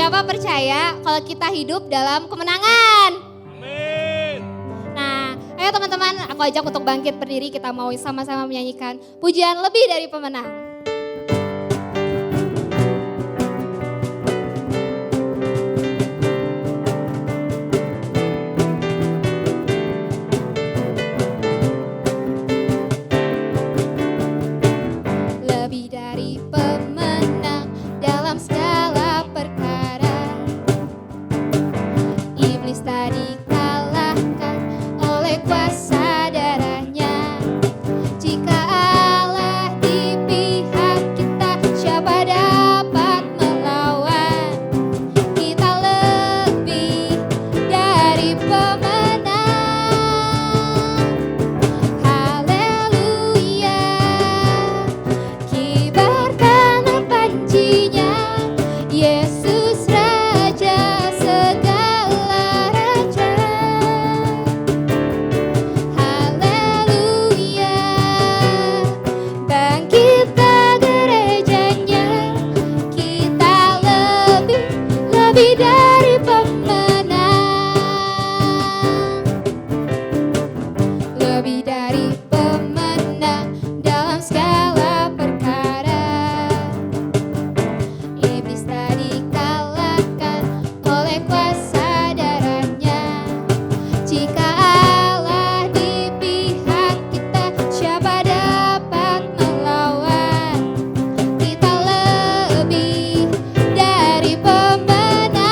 Berapa percaya kalau kita hidup dalam kemenangan? Amin. Nah, ayo teman-teman, aku ajak untuk bangkit berdiri, kita mau sama-sama menyanyikan pujian lebih dari pemenang. Lebih dari pemenang dalam segala perkara, iblis tadi kalahkan oleh kuasa darahnya. Jika Allah di pihak kita, siapa dapat melawan? Kita lebih dari pemenang. Haleluya, kibarkanlah pancinya, Yesus Raja segala raja. Haleluya, bangkitlah gerejanya, kita lebih dari pemenang. Lebih dari pemenang dalam segala perkara, iblis tadi kalahkan oleh kuasa darahnya. Jika Allah di pihak kita, siapa dapat melawan? Kita lebih dari pemenang.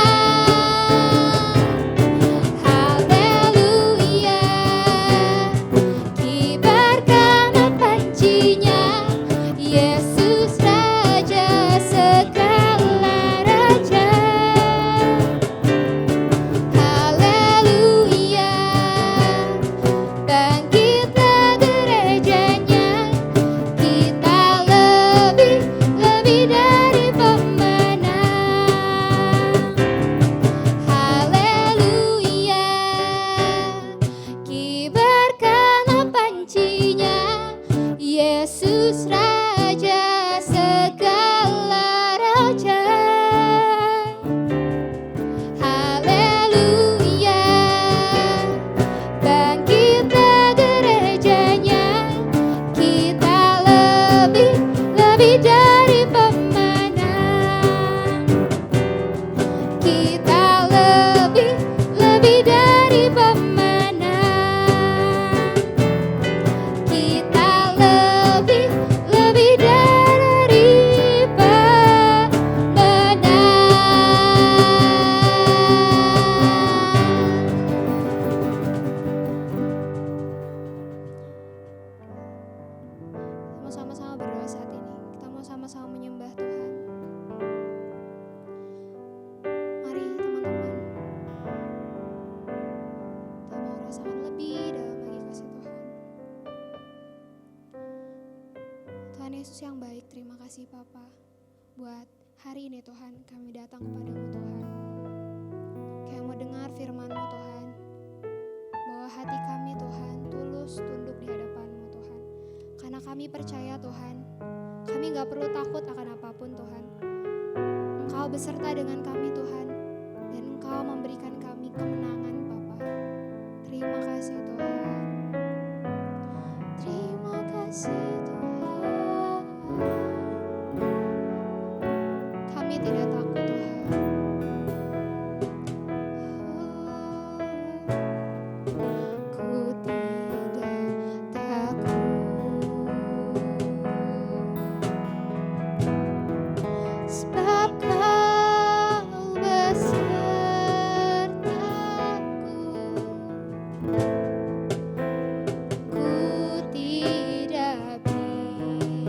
Haleluya, kibarkanlah pancinya, Yesus Raja segala raja. Haleluya, bangkitlah gerejanya, kita lebih dari pemenang. Haleluya, kibarkanlah pancinya, Yesus Raja segala raja. Haleluya, bangkitlah gerejanya, kita lebih dari pemenang. Kita lebih dari pemenang. Kita lebih dari pemenang. Mau sama-sama berdoa saat ini. Kita mau sama-sama menyembah Tuhan. Mari teman-teman, kita mau rasakan lebih dalam lagi kasih Tuhan. Tuhan Yesus yang baik, terima kasih Papa. Buat hari ini Tuhan, kami datang kepadamu Tuhan. Kami mau dengar firman-Mu Tuhan. Bahwa hati kami Tuhan tulus tunduk di hadapan-Mu Tuhan. Karena kami percaya Tuhan, kami gak perlu takut akan apapun Tuhan. Engkau beserta dengan kami Tuhan, dan Engkau memberikan kami kemenangan Bapa. Terima kasih Tuhan. Terima kasih Tuhan. Kami tidak takut Tuhan. Ku tidak takut, sebab Kau besertaku. Ku tidak bimbang.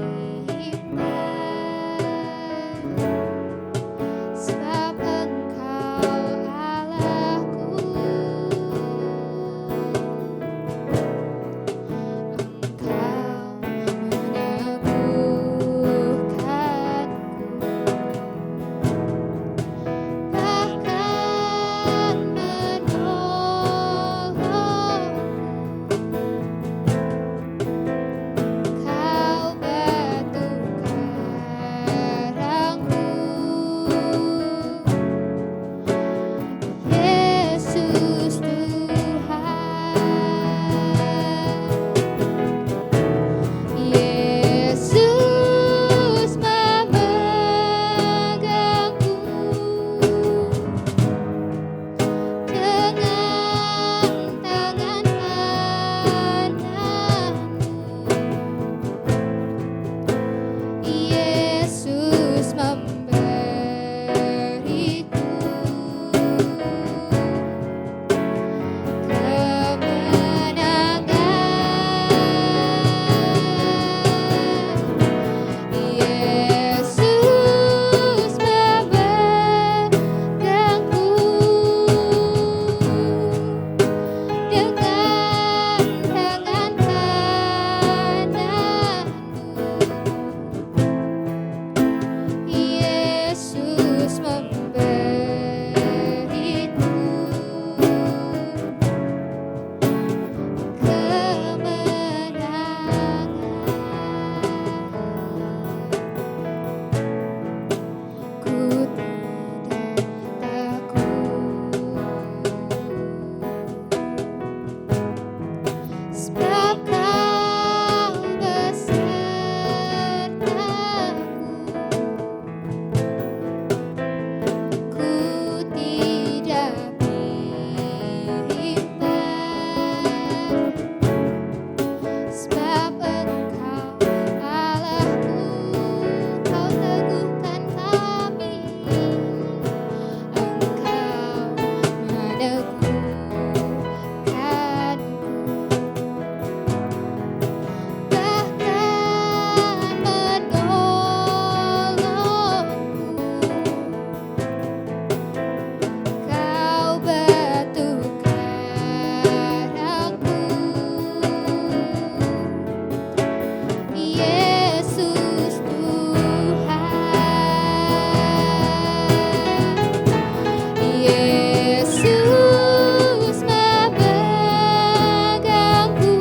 Yesus Tuhan, Yesus memegangku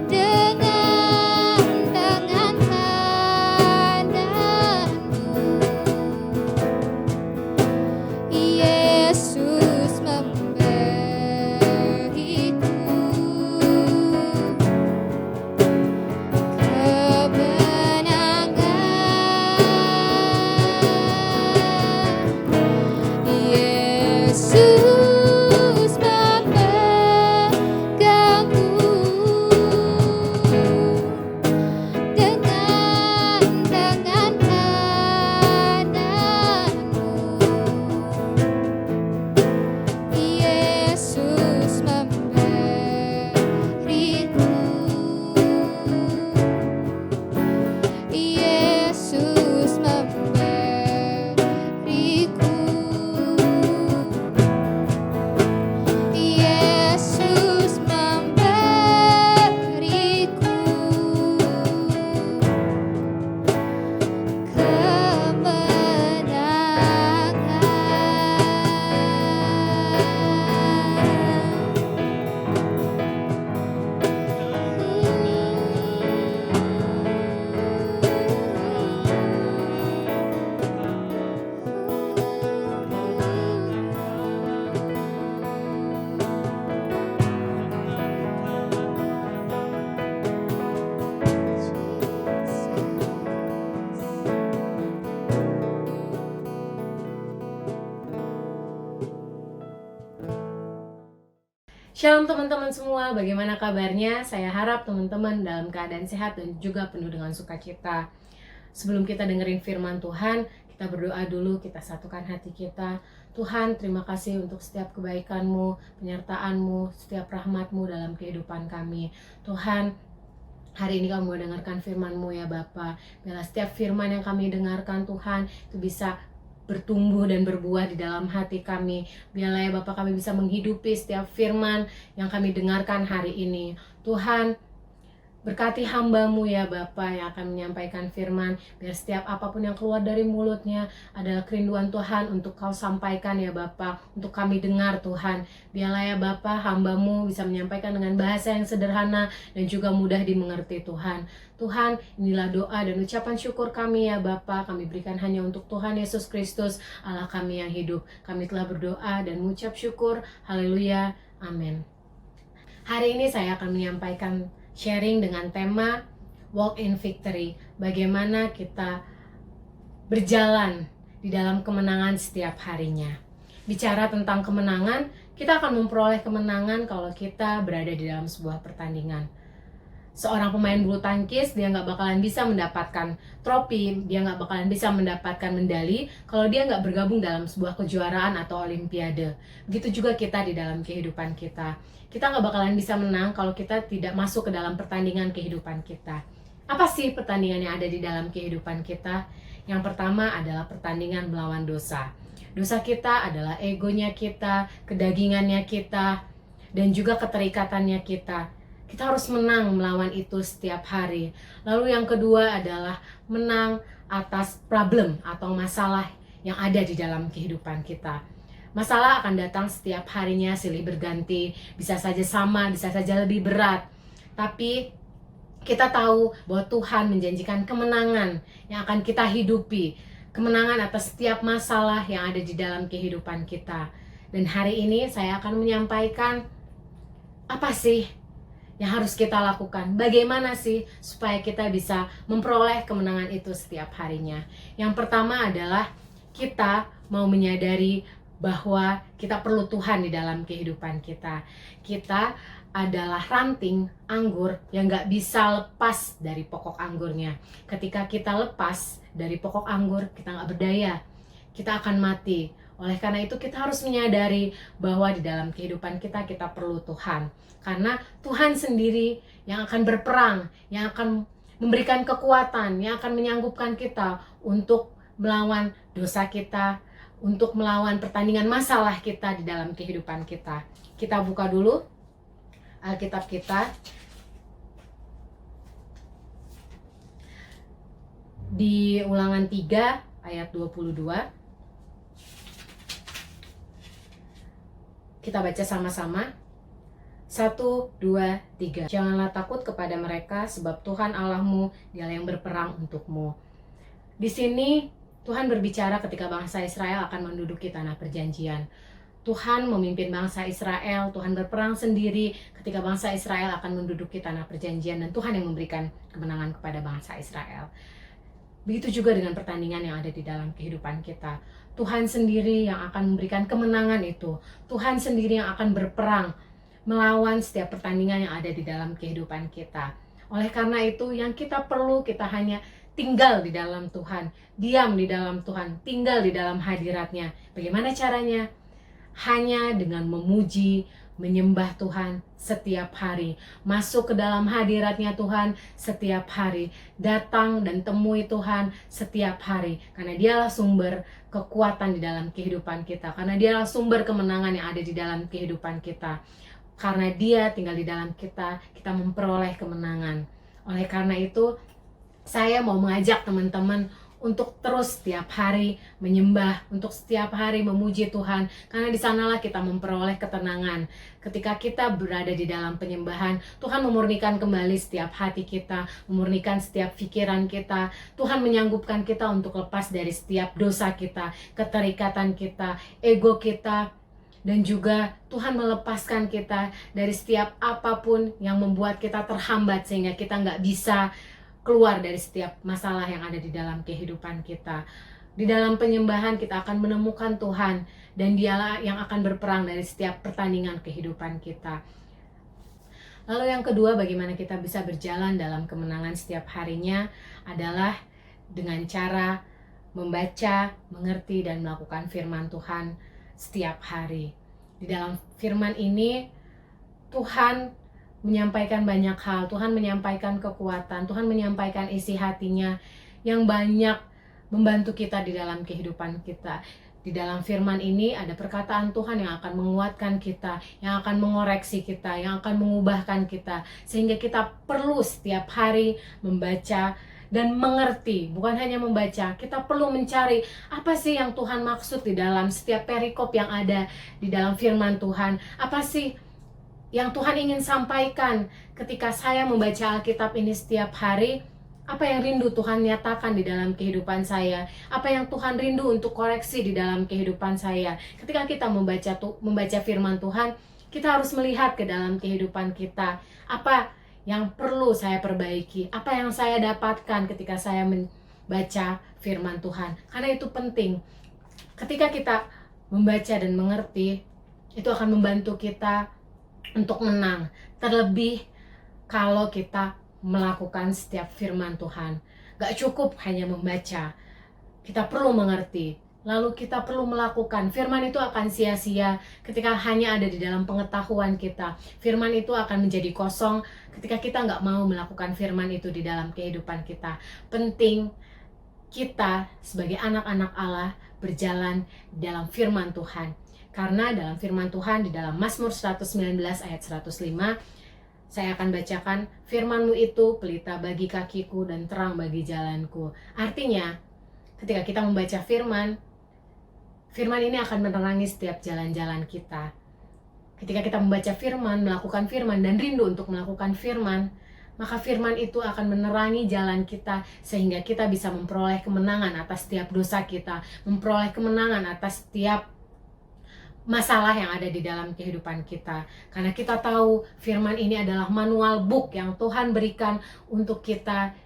dengan tangan kananmu. Yesus memberiku kemenangan. Yesus memegangku dengan tangan kananmu. Yesus memberiku, Yesus memberiku, Yesus memberiku Shalom teman-teman semua, bagaimana kabarnya? Saya harap teman-teman dalam keadaan sehat dan juga penuh dengan sukacita. Sebelum kita dengerin firman Tuhan, kita berdoa dulu, kita satukan hati kita. Tuhan, terima kasih untuk setiap kebaikan-Mu, penyertaan-Mu, setiap rahmat-Mu dalam kehidupan kami. Tuhan, hari ini kami mau dengarkan firman-Mu ya Bapa. Biarlah setiap firman yang kami dengarkan Tuhan, itu bisa bertumbuh dan berbuah di dalam hati kami. Biarlah ya Bapa kami bisa menghidupi setiap firman yang kami dengarkan hari ini. Tuhan, berkati hamba-Mu ya Bapa yang akan menyampaikan firman. Biar setiap apapun yang keluar dari mulutnya adalah kerinduan Tuhan untuk Kau sampaikan ya Bapa, untuk kami dengar Tuhan. Biarlah ya Bapa hamba-Mu bisa menyampaikan dengan bahasa yang sederhana dan juga mudah dimengerti Tuhan. Tuhan, inilah doa dan ucapan syukur kami ya Bapa. Kami berikan hanya untuk Tuhan Yesus Kristus, Allah kami yang hidup. Kami telah berdoa dan mengucap syukur. Haleluya. Amin. Hari ini saya akan menyampaikan sharing dengan tema Walk in Victory. Bagaimana kita berjalan di dalam kemenangan setiap harinya. Bicara tentang kemenangan, kita akan memperoleh kemenangan kalau kita berada di dalam sebuah pertandingan. Seorang pemain bulu tangkis, dia nggak bakalan bisa mendapatkan trofi, dia nggak bakalan bisa mendapatkan medali kalau dia nggak bergabung dalam sebuah kejuaraan atau olimpiade. Begitu juga kita di dalam kehidupan kita. Kita nggak bakalan bisa menang kalau kita tidak masuk ke dalam pertandingan kehidupan kita. Apa sih pertandingan yang ada di dalam kehidupan kita? Yang pertama adalah pertandingan melawan dosa. Dosa kita adalah egonya kita, kedagingannya kita, dan juga keterikatannya kita. Kita harus menang melawan itu setiap hari. Lalu yang kedua adalah menang atas problem atau masalah yang ada di dalam kehidupan kita. Masalah akan datang setiap harinya silih berganti, bisa saja sama, bisa saja lebih berat. Tapi kita tahu bahwa Tuhan menjanjikan kemenangan yang akan kita hidupi. Kemenangan atas setiap masalah yang ada di dalam kehidupan kita. Dan hari ini saya akan menyampaikan apa sih yang harus kita lakukan. Bagaimana sih supaya kita bisa memperoleh kemenangan itu setiap harinya. Yang pertama adalah kita mau menyadari bahwa kita perlu Tuhan di dalam kehidupan kita. Kita adalah ranting anggur yang gak bisa lepas dari pokok anggurnya. Ketika kita lepas dari pokok anggur, kita gak berdaya, kita akan mati. Oleh karena itu kita harus menyadari bahwa di dalam kehidupan kita, kita perlu Tuhan. Karena Tuhan sendiri yang akan berperang, yang akan memberikan kekuatan, yang akan menyanggupkan kita untuk melawan dosa kita, untuk melawan pertandingan masalah kita di dalam kehidupan kita. Kita buka dulu Alkitab kita di Ulangan 3 ayat 22. Kita baca sama-sama. 1, 2, 3. Janganlah takut kepada mereka, sebab Tuhan Allahmu Dialah yang berperang untukmu. Di sini Tuhan berbicara ketika bangsa Israel akan menduduki tanah perjanjian. Tuhan memimpin bangsa Israel, Tuhan berperang sendiri ketika bangsa Israel akan menduduki tanah perjanjian, dan Tuhan yang memberikan kemenangan kepada bangsa Israel. Begitu juga dengan pertandingan yang ada di dalam kehidupan kita. Tuhan sendiri yang akan memberikan kemenangan itu. Tuhan sendiri yang akan berperang melawan setiap pertandingan yang ada di dalam kehidupan kita. Oleh karena itu, yang kita perlu, kita hanya tinggal di dalam Tuhan, diam di dalam Tuhan, tinggal di dalam hadirat-Nya. Bagaimana caranya? Hanya dengan memuji, menyembah Tuhan setiap hari, masuk ke dalam hadirat-Nya Tuhan setiap hari, datang dan temui Tuhan setiap hari, karena Dialah sumber kekuatan di dalam kehidupan kita, karena Dialah sumber kemenangan yang ada di dalam kehidupan kita. Karena Dia tinggal di dalam kita, kita memperoleh kemenangan. Oleh karena itu, saya mau mengajak teman-teman untuk terus setiap hari menyembah, untuk setiap hari memuji Tuhan, karena di sanalah kita memperoleh ketenangan. Ketika kita berada di dalam penyembahan, Tuhan memurnikan kembali setiap hati kita, memurnikan setiap pikiran kita. Tuhan menyanggupkan kita untuk lepas dari setiap dosa kita, keterikatan kita, ego kita, dan juga Tuhan melepaskan kita dari setiap apapun yang membuat kita terhambat sehingga kita nggak bisa keluar dari setiap masalah yang ada di dalam kehidupan kita. Di dalam penyembahan kita akan menemukan Tuhan, dan Dialah yang akan berperang dari setiap pertandingan kehidupan kita. Lalu yang kedua, bagaimana kita bisa berjalan dalam kemenangan setiap harinya adalah dengan cara membaca, mengerti, dan melakukan firman Tuhan setiap hari. Di dalam firman ini Tuhan menyampaikan banyak hal, Tuhan menyampaikan kekuatan, Tuhan menyampaikan isi hatinya yang banyak membantu kita di dalam kehidupan kita. Di dalam firman ini ada perkataan Tuhan yang akan menguatkan kita, yang akan mengoreksi kita, yang akan mengubahkan kita, sehingga kita perlu setiap hari membaca dan mengerti. Bukan hanya membaca, kita perlu mencari apa sih yang Tuhan maksud di dalam setiap perikop yang ada di dalam firman Tuhan. Apa sih yang Tuhan ingin sampaikan ketika saya membaca Alkitab ini setiap hari? Apa yang rindu Tuhan nyatakan di dalam kehidupan saya? Apa yang Tuhan rindu untuk koreksi di dalam kehidupan saya? Ketika kita membaca firman Tuhan, kita harus melihat ke dalam kehidupan kita. Apa yang perlu saya perbaiki? Apa yang saya dapatkan ketika saya membaca firman Tuhan? Karena itu penting. Ketika kita membaca dan mengerti, itu akan membantu kita untuk menang, terlebih kalau kita melakukan setiap firman Tuhan. Gak cukup hanya membaca, kita perlu mengerti, lalu kita perlu melakukan. Firman itu akan sia-sia ketika hanya ada di dalam pengetahuan kita. Firman itu akan menjadi kosong ketika kita gak mau melakukan firman itu di dalam kehidupan kita. Penting kita sebagai anak-anak Allah berjalan dalam firman Tuhan. Karena dalam firman Tuhan di dalam Mazmur 119 ayat 105, saya akan bacakan, firman-Mu itu pelita bagi kakiku dan terang bagi jalanku. Artinya, ketika kita membaca firman, firman ini akan menerangi setiap jalan-jalan kita. Ketika kita membaca firman, melakukan firman, dan rindu untuk melakukan firman, maka firman itu akan menerangi jalan kita sehingga kita bisa memperoleh kemenangan atas setiap dosa kita, memperoleh kemenangan atas setiap masalah yang ada di dalam kehidupan kita. Karena kita tahu firman ini adalah manual book yang Tuhan berikan untuk kita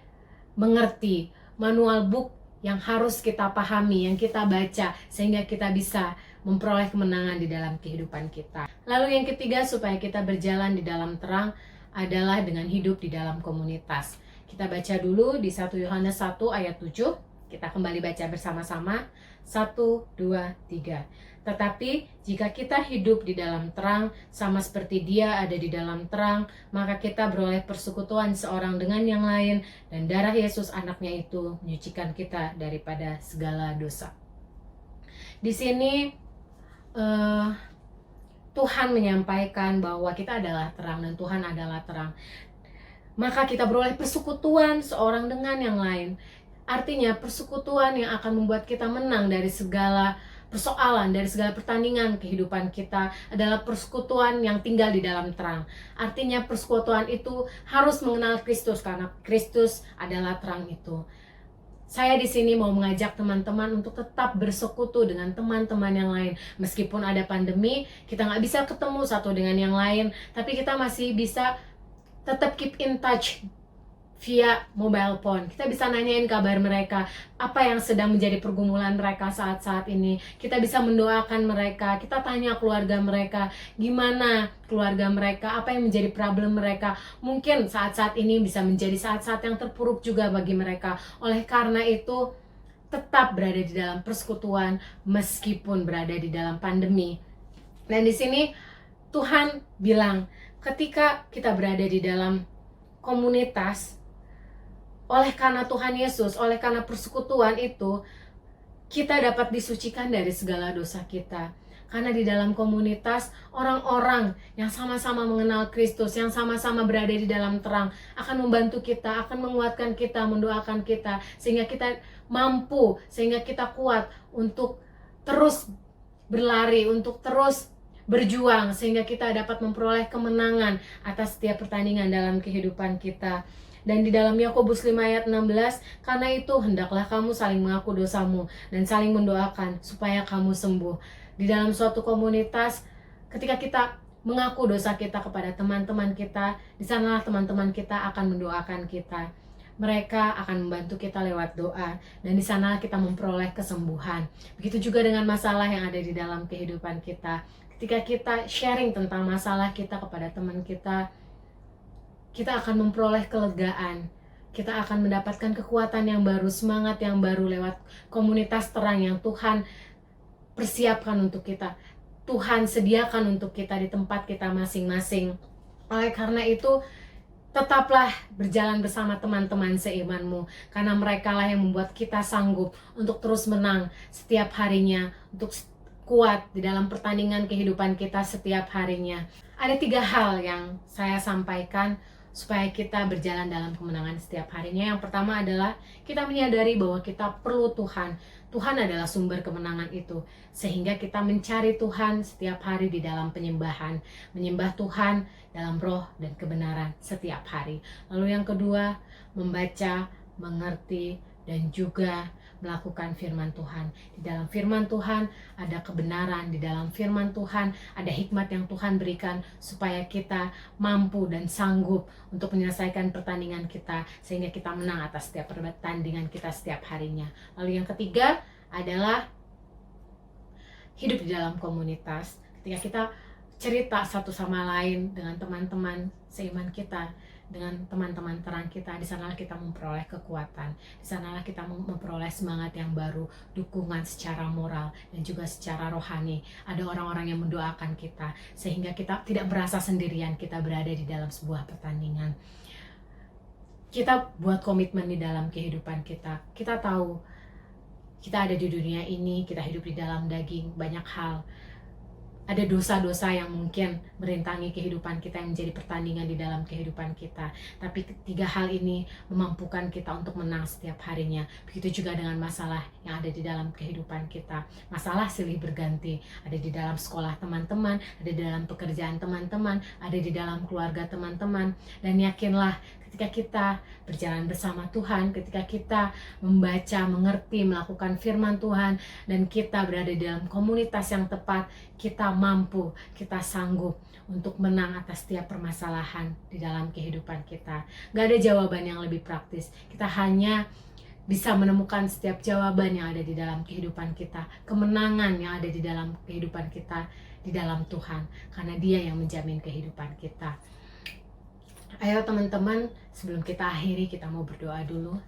mengerti. Manual book yang harus kita pahami, yang kita baca, sehingga kita bisa memperoleh kemenangan di dalam kehidupan kita. Lalu yang ketiga, supaya kita berjalan di dalam terang adalah dengan hidup di dalam komunitas. Kita baca dulu di 1 Yohanes 1 ayat 7. Kita kembali baca bersama-sama. 1, 2, 3. Tetapi jika kita hidup di dalam terang, sama seperti Dia ada di dalam terang, maka kita beroleh persekutuan seorang dengan yang lain, dan darah Yesus anaknya itu menyucikan kita daripada segala dosa. Di sini Tuhan menyampaikan bahwa kita adalah terang dan Tuhan adalah terang. Maka kita beroleh persekutuan seorang dengan yang lain. Artinya persekutuan yang akan membuat kita menang dari segala persoalan, dari segala pertandingan kehidupan kita adalah persekutuan yang tinggal di dalam terang. Artinya persekutuan itu harus mengenal Kristus karena Kristus adalah terang itu. Saya di sini mau mengajak teman-teman untuk tetap bersekutu dengan teman-teman yang lain. Meskipun ada pandemi, kita nggak bisa ketemu satu dengan yang lain, tapi kita masih bisa tetap keep in touch via mobile phone. Kita bisa nanyain kabar mereka, apa yang sedang menjadi pergumulan mereka saat-saat ini. Kita bisa mendoakan mereka, kita tanya keluarga mereka, gimana keluarga mereka, apa yang menjadi problem mereka. Mungkin saat-saat ini bisa menjadi saat-saat yang terpuruk juga bagi mereka. Oleh karena itu, tetap berada di dalam persekutuan meskipun berada di dalam pandemi. Dan di sini Tuhan bilang, ketika kita berada di dalam komunitas, oleh karena Tuhan Yesus, oleh karena persekutuan itu, kita dapat disucikan dari segala dosa kita. Karena di dalam komunitas, orang-orang yang sama-sama mengenal Kristus, yang sama-sama berada di dalam terang, akan membantu kita, akan menguatkan kita, mendoakan kita, sehingga kita mampu, sehingga kita kuat untuk terus berlari, untuk terus berjuang, sehingga kita dapat memperoleh kemenangan atas setiap pertandingan dalam kehidupan kita. Dan di dalam Yakobus 5 ayat 16, karena itu hendaklah kamu saling mengaku dosamu dan saling mendoakan supaya kamu sembuh. Di dalam suatu komunitas, ketika kita mengaku dosa kita kepada teman-teman kita, di sanalah teman-teman kita akan mendoakan kita. Mereka akan membantu kita lewat doa, dan di sana kita memperoleh kesembuhan. Begitu juga dengan masalah yang ada di dalam kehidupan kita. Ketika kita sharing tentang masalah kita kepada teman kita akan memperoleh kelegaan. Kita akan mendapatkan kekuatan yang baru, semangat yang baru lewat komunitas terang yang Tuhan persiapkan untuk kita. Tuhan sediakan untuk kita di tempat kita masing-masing. Oleh karena itu, tetaplah berjalan bersama teman-teman seimanmu, karena mereka lah yang membuat kita sanggup untuk terus menang setiap harinya, untuk kuat di dalam pertandingan kehidupan kita setiap harinya. Ada 3 hal yang saya sampaikan supaya kita berjalan dalam kemenangan setiap harinya. Yang pertama adalah kita menyadari bahwa kita perlu Tuhan. Tuhan adalah sumber kemenangan itu, sehingga kita mencari Tuhan setiap hari di dalam penyembahan, menyembah Tuhan dalam roh dan kebenaran setiap hari. Lalu yang kedua, membaca, mengerti, dan juga melakukan firman Tuhan. Di dalam firman Tuhan ada kebenaran, di dalam firman Tuhan ada hikmat yang Tuhan berikan supaya kita mampu dan sanggup untuk menyelesaikan pertandingan kita, sehingga kita menang atas setiap pertandingan kita setiap harinya. Lalu yang ketiga adalah hidup di dalam komunitas. Ketika kita cerita satu sama lain dengan teman-teman seiman kita, dengan teman-teman terang kita, di sanalah kita memperoleh kekuatan, di sanalah kita memperoleh semangat yang baru, dukungan secara moral dan juga secara rohani. Ada orang-orang yang mendoakan kita, sehingga kita tidak merasa sendirian kita berada di dalam sebuah pertandingan. Kita buat komitmen di dalam kehidupan kita. Kita tahu kita ada di dunia ini, kita hidup di dalam daging, banyak hal. Ada dosa-dosa yang mungkin merintangi kehidupan kita, yang menjadi pertandingan di dalam kehidupan kita. Tapi 3 hal ini memampukan kita untuk menang setiap harinya. Begitu juga dengan masalah yang ada di dalam kehidupan kita. Masalah silih berganti. Ada di dalam sekolah teman-teman, ada di dalam pekerjaan teman-teman, ada di dalam keluarga teman-teman. Dan yakinlah, ketika kita berjalan bersama Tuhan, ketika kita membaca, mengerti, melakukan firman Tuhan, dan kita berada di dalam komunitas yang tepat, kita mampu, kita sanggup untuk menang atas setiap permasalahan di dalam kehidupan kita. Gak ada jawaban yang lebih praktis. Kita hanya bisa menemukan setiap jawaban yang ada di dalam kehidupan kita, kemenangan yang ada di dalam kehidupan kita, di dalam Tuhan, karena Dia yang menjamin kehidupan kita. Ayo teman-teman, sebelum kita akhiri, kita mau berdoa dulu.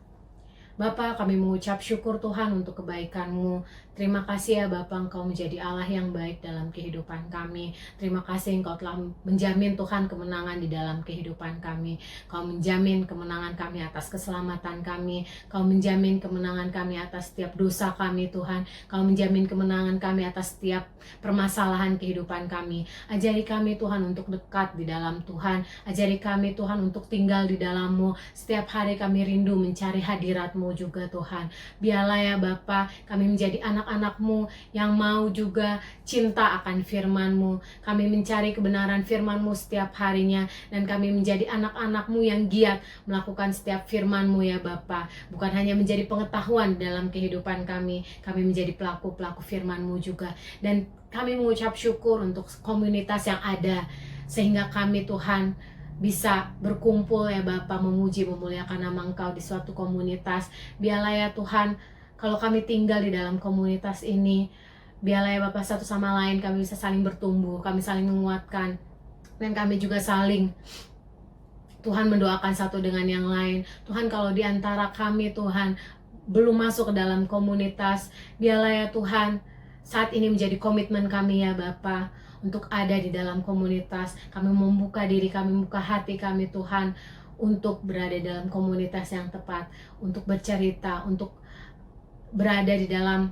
Bapa, kami mengucap syukur Tuhan untuk kebaikan-Mu. Terima kasih ya Bapa, Engkau menjadi Allah yang baik dalam kehidupan kami. Terima kasih Engkau telah menjamin Tuhan kemenangan di dalam kehidupan kami. Kau menjamin kemenangan kami atas keselamatan kami. Kau menjamin kemenangan kami atas setiap dosa kami Tuhan. Kau menjamin kemenangan kami atas setiap permasalahan kehidupan kami. Ajari kami Tuhan untuk dekat di dalam Tuhan. Ajari kami Tuhan untuk tinggal di dalam-Mu. Setiap hari kami rindu mencari hadirat-Mu. firman-Mu juga Tuhan. Biarlah ya Bapa, kami menjadi anak-anak-Mu yang mau juga cinta akan firman-Mu. Kami mencari kebenaran firman-Mu setiap harinya, dan kami menjadi anak-anak-Mu yang giat melakukan setiap firman-Mu ya Bapa. Bukan hanya menjadi pengetahuan dalam kehidupan kami menjadi pelaku-pelaku firman-Mu juga. Dan kami mengucap syukur untuk komunitas yang ada, sehingga kami Tuhan bisa berkumpul ya Bapa, memuji memuliakan nama Engkau di suatu komunitas. Biarlah ya Tuhan, kalau kami tinggal di dalam komunitas ini, biarlah ya Bapa, satu sama lain kami bisa saling bertumbuh, kami saling menguatkan, dan kami juga saling Tuhan mendoakan satu dengan yang lain. Tuhan, kalau di antara kami Tuhan belum masuk ke dalam komunitas, biarlah ya Tuhan, saat ini menjadi komitmen kami ya Bapa, untuk ada di dalam komunitas. Kami membuka diri kami, membuka hati kami Tuhan, untuk berada dalam komunitas yang tepat, untuk bercerita, untuk berada di dalam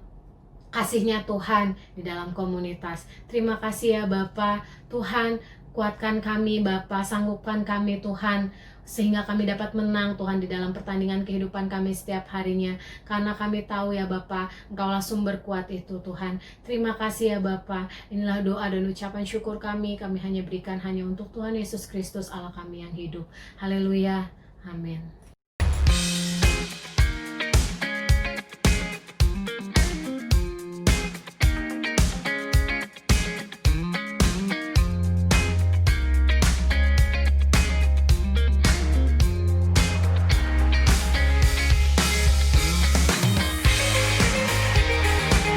kasih-Nya Tuhan di dalam komunitas. Terima kasih ya Bapa. Tuhan, kuatkan kami Bapa, sanggupkan kami Tuhan, sehingga kami dapat menang Tuhan di dalam pertandingan kehidupan kami setiap harinya. Karena kami tahu ya Bapa, Engkaulah sumber kuat itu Tuhan. Terima kasih ya Bapa. Inilah doa dan ucapan syukur kami hanya berikan hanya untuk Tuhan Yesus Kristus Allah kami yang hidup. Haleluya. Amin.